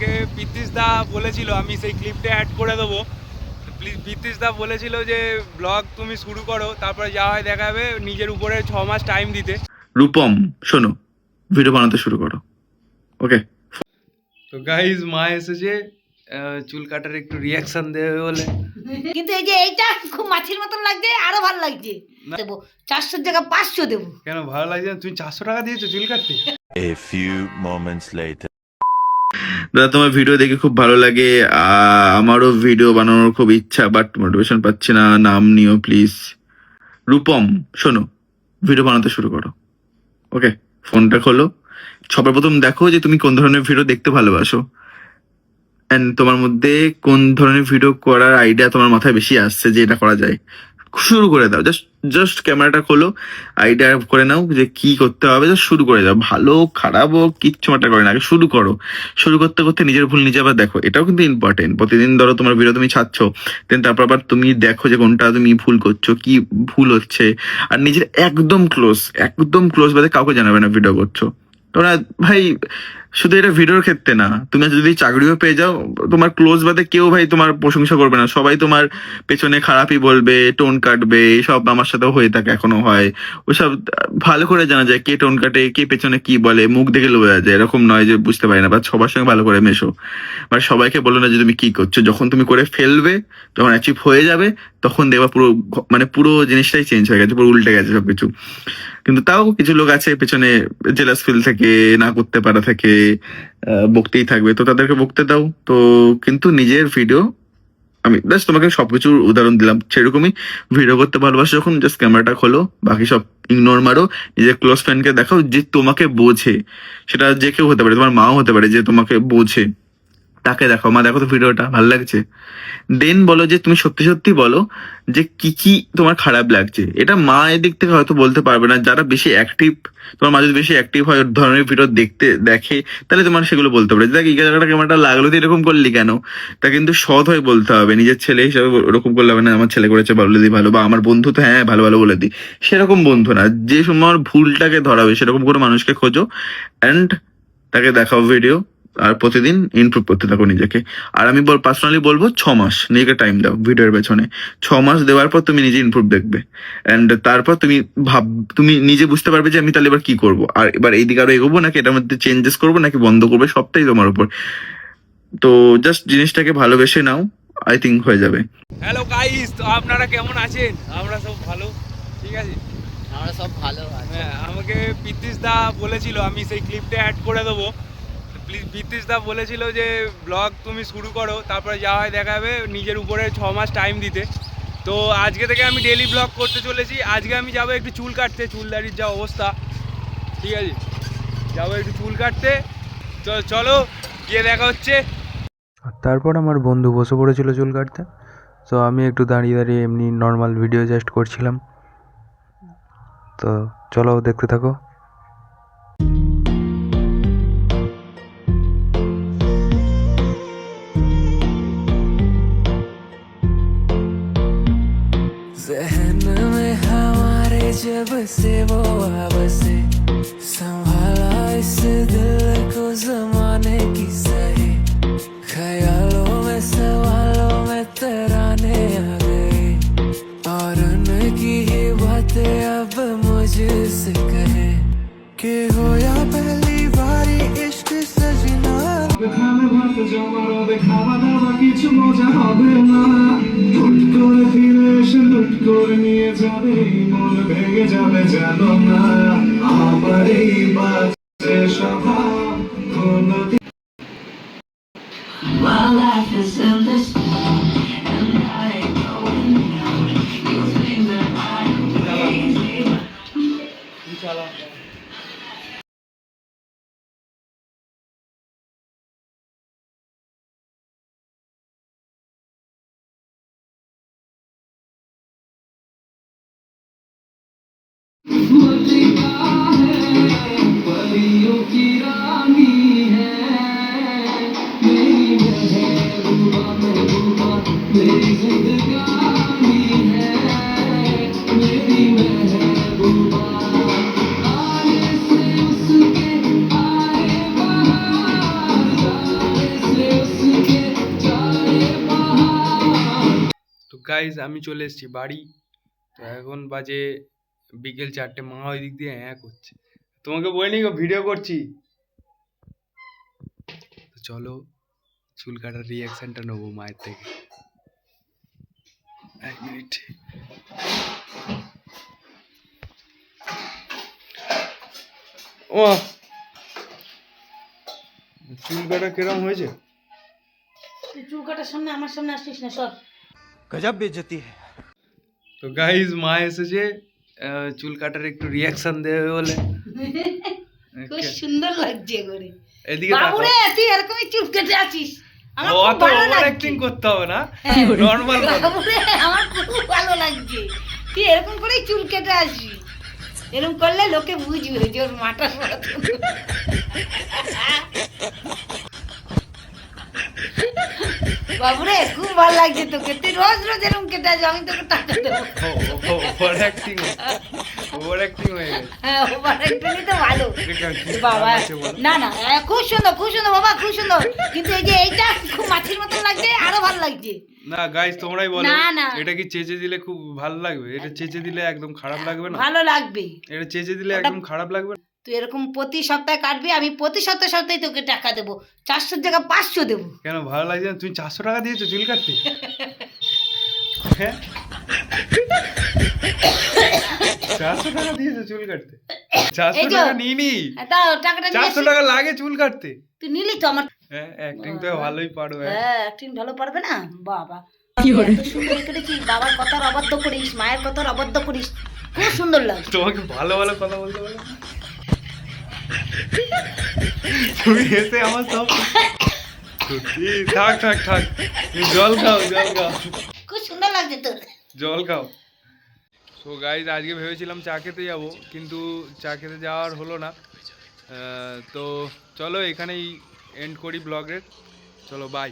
আমাকে পিতিশ দা বলেছিল, আমি সেই ক্লিপটা অ্যাড করে দেবো। পিতিশ দা বলেছিল যে ব্লগ তুমি শুরু করো, তারপরে যা হয় দেখা যাবে, নিজের উপরে 6 মাস টাইম দিতে। রূপম শোনো, ভিডিও বানাতে শুরু করো। ওকে। তো গাইজ মা এসেছে চুল কাটার একটু রিয়াকশন দেবে বলে। কিন্তু এই যে এইটা খুব মাছির মতন লাগছে, আরো ভালো লাগছে। দেবো 400 জায়গা 500 দেবো। কেন ভালো লাগছে না? তুমি 400 টাকা দিয়েছো চুল কাটতে? A few moments later. দাদা তোমার ভিডিও দেখে খুব ভালো লাগে, আমারও ভিডিও বানানোর খুব ইচ্ছা, বাট মোটিভেশন পাচ্ছি না। নাম নিও প্লিজ। রূপম শোনো, ভিডিও বানাতে শুরু করো। ওকে, ফোনটা খোলো। সবার প্রথম দেখো যে তুমি কোন ধরনের ভিডিও দেখতে ভালোবাসো, এন্ড তোমার মধ্যে কোন ধরনের ভিডিও করার আইডিয়া তোমার মাথায় বেশি আসছে যে এটা করা যায়। শুরু করে দাও, জাস্ট ক্যামেরাটা খোলো, আইডিয়া করে নাও যে কি করতে হবে, জাস্ট শুরু করে দাও। ভালো খারাপ হোক কিচ্ছু মাটা করে না, আগে শুরু করো। শুরু করতে করতে নিজের ভুল নিজে আবার দেখো, এটাও কিন্তু ইম্পর্টেন্ট। প্রতিদিন ধরো তোমার ভিডিও তুমি ছাড়ছো, দেন তারপর আবার তুমি দেখো যে কোনটা তুমি ভুল করছো, কি ভুল হচ্ছে। আর নিজের একদম ক্লোজ বাদে কাউকে জানাবে না ভিডিও করছো। তোমরা ভাই, শুধু এটা ভিডিওর ক্ষেত্রে না, তুমি যদি চাকরিও পেয়ে যাও, তোমার ক্লোজ বাদে কেউ ভাই তোমার প্রশংসা করবে না, সবাই তোমার পেছনে খারাপই বলবে, টোন কাটবে। সব আমার সাথেও হয়ে থাকে, এখনো হয়। ওসব ভালো করে জানা যায় কে টোন কাটে, কে পেছনে কি বলে, মুখ দেখে বোঝা যায়। এরকম নয় যে বুঝতে পারি না, বা সবার সঙ্গে ভালো করে মেশো। মানে সবাইকে বলো না যে তুমি কি করছো। যখন তুমি করে ফেলবে, যখন অ্যাচিভ হয়ে যাবে, তখন দেখবা পুরো মানে পুরো জিনিসটাই চেঞ্জ হয়ে গেছে, পুরো উল্টে গেছে সবকিছু। কিন্তু তাও কিছু লোক আছে পেছনে জেলাস ফিল থেকে, না করতে পারা থেকে, বকতেই থাকবে। তো তাদেরকে বকতে দাও। তো কিন্তু নিজের ভিডিও, আমি জাস্ট তোমাকে সবকিছুর উদাহরণ দিলাম, সেরকমই ভিডিও করতে ভালোবাসো যখন, জাস্ট ক্যামেরাটা খোলো, বাকি সব ইগনোর মারো। নিজের ক্লোজ ফ্রেন্ডকে দেখাও যে তোমাকে বোঝে, সেটা যে কেউ হতে পারে, তোমার মাও হতে পারে যে তোমাকে বোঝে, তাকে দেখো, মা দেখো তো ভিডিওটা ভালো লাগছে। দেন বলো যে তুমি সত্যি সত্যি বলো যে কি কি তোমার খারাপ লাগছে। এটা মা এদিক থেকে হয়তো বলতে পারবে না, যারা বেশি অ্যাক্টিভ, তোমার মা যদি বেশি অ্যাক্টিভ হয়, ওর ধরনের ভিডিও দেখে, তাহলে তোমার সেগুলো বলতে পারে। দেখ এই জায়গাটা কেমনটা লাগলো, তুই এরকম করলি কেন। তা কিন্তু সৎ হয়ে বলতে হবে, নিজের ছেলে হিসাবে ওরকম করলে হবে না। আমার ছেলে করেছে বলে দিই ভালো, বা আমার বন্ধু তো হ্যাঁ ভালো ভালো বলে দিই, সেরকম বন্ধু না। যে সময় ভুলটাকে ধরাবে সেরকম কোনো মানুষকে খোঁজো, অ্যান্ড তাকে দেখাও ভিডিও, আর প্রতিদিন ইমপ্রুভ করতে থাকো নিজেকে। আর আমি পার্সোনালি বলবো 6 মাস নিজেকে টাইম দাও ভিডিওর পেছনে। 6 মাস দেওয়ার পর তুমি নিজে ইমপ্রুভ দেখবে, অ্যান্ড তারপর তুমি নিজে বুঝতে পারবে যে আমি তাহলে এবার কি করবো, আর এবার এই দিকে আরো এগোবো নাকি এটার মধ্যে চেঞ্জেস করবো নাকি বন্ধ করবো, সবটাই তোমার উপর। তো জাস্ট জিনিসটাকে ভালোবেসে নাও, আই থিঙ্ক হয়ে যাবে। হ্যালো গাইস, তো আপনারা কেমন আছেন? আমরা সব ভালো, ঠিক আছে। আমরা সব ভালো আছি। হ্যাঁ, আমাকে পিতিশ দা বলেছিল, আমি সেই ক্লিপটা অ্যাড করে দেবো। পিতিশ দা বলেছিল যে ব্লগ তুমি শুরু করো, তারপরে যা হয় দেখা যাবে, নিজের উপরে 6 মাস টাইম দিতে। তো আজকে থেকে আমি ডেলি ব্লগ করতে চলেছি। আজকে আমি যাবো একটু চুল কাটতে, চুলদারির যা অবস্থা, ঠিক আছে, যাবো একটু চুল কাটতে। তো চলো গিয়ে দেখা হচ্ছে। তারপর আমার বন্ধু বসে পড়েছিল চুল কাটতে, তো আমি একটু দাঁড়িয়ে দাঁড়িয়ে এমনি নর্মাল ভিডিও জাস্ট করছিলাম। তো চলো দেখতে থাকো। ज़हन में हमारे जब से वो आवाज़े, संभाला इस दिल को ज़माने की सही, ख्यालों में सवालों में तराने आ गए, और उनकी ही बातें अब मुझसे कहे कि हो या पहली बारी इश्क सजना। খাবে ভাত জমা রবে, খাওয়া দাওয়া কিছু মজা হবে না, হুট করে ফিরে এসে লুট করে নিয়ে যাবে, মন ভেঙে যাবে জানো না, আমার এই বাজে স্বভাব কোনো My life is in this, and I ain't going out. You think that I'm crazy, guys আমি চলে এসেছি বাড়ি। তো এখন বাজে বিকেল 4টে। মা ওই দিক দিয়ে হ্যাঁ করছে, তোমাকে বলিনি গো ভিডিও করছি। তো চলো চুল কাটার রিয়াকশনটা নেবো মায়ের থেকে। 1 মিনিট। ও চুল কাটা কিরম হয়েছে? তুই চুল কাটার সামনে আমার সামনে আসছিস না সব। তো গাইজ মা এসেছে চুল কাটার একটু রিয়াকশন দেবে বলে। খুব সুন্দর লাগছে করে। এদিকে তাকাও। বাবুরে তুই এরকমই চুল কেটে আছিস, আমার ও খুব অত ভালো ওভার লাগছে। অ্যাক্টিং করতে হবে না, হ্যাঁ, নরমাল বাবুরে আমার খুব ভালো লাগছে। তুই এরকম করেই চুল কেটে আসবি, এরকম করলে লোকে বুঝবে যে ওর মাটার মতো। বাবুরে খুব ভালো লাগছে তোকে, তুই রোজ রোজ এরকম কেটে আসবি, আমি তোকে টাকা দেবো। ওভার অ্যাক্টিং হয়ে গেছে। হ্যাঁ ওভার একটুই তো ভালো এটা কি বাবা। খারাপ আছে বলো? না না খুব সুন্দর বাবা, খুব সুন্দর। কিন্তু এই যে এইটা খুব মাছির মতন লাগছে, আরো ভালো লাগছে। না গাইস তোমরাই বলো, না, না। এটা কি চেঁচে দিলে খুব ভালো লাগবে? এটা চেঁচে দিলে একদম খারাপ লাগবে না? ভালো লাগবে। এটা চেঁচে দিলে ওটা- একদম খারাপ লাগবে না? তুই এরকম প্রতি সপ্তাহে কাটবি, আমি প্রতি সপ্তাহে তোকে টাকা দেবো, 400 জায়গা 500 দেবো। কেন ভালো লাগছে না? তুমি 400 টাকা দিয়েছো চুল কাটতে? হ্যাঁ 400 টাকা দিয়েছো চুল কাটতে? 400 এই যে- টাকা নিইনি, দাও টাকাটা নিয়ে 400 আসি। টাকা লাগে চুল কাটতে। তুই নিলি তো আমার। হ্যাঁ অ্যাক্টিং তো ভালোই পারো। হ্যাঁ হ্যাঁ অ্যাক্টিং ভালো পারবে না বাবা। এত সুন্দর কেটেছিস, বাবার কথার অবাধ্য করিস, মায়ের কথার অবাধ্য করিস, খুব সুন্দর লাগছে। তোমাকে ভালো ভালো কথা বলতে বলে তুমি এসে আমার সব সত্যি। থাক থাক থাক, তুমি জল খাও খুব সুন্দর লাগছে তোর। জল খাও। সো গাইজ আজকে ভেবেছিলাম চা খেতে যাবো, কিন্তু চা খেতে যাওয়ার হলো না। তো চলো এখানেই এন্ড করি ব্লগের। চলো বাই।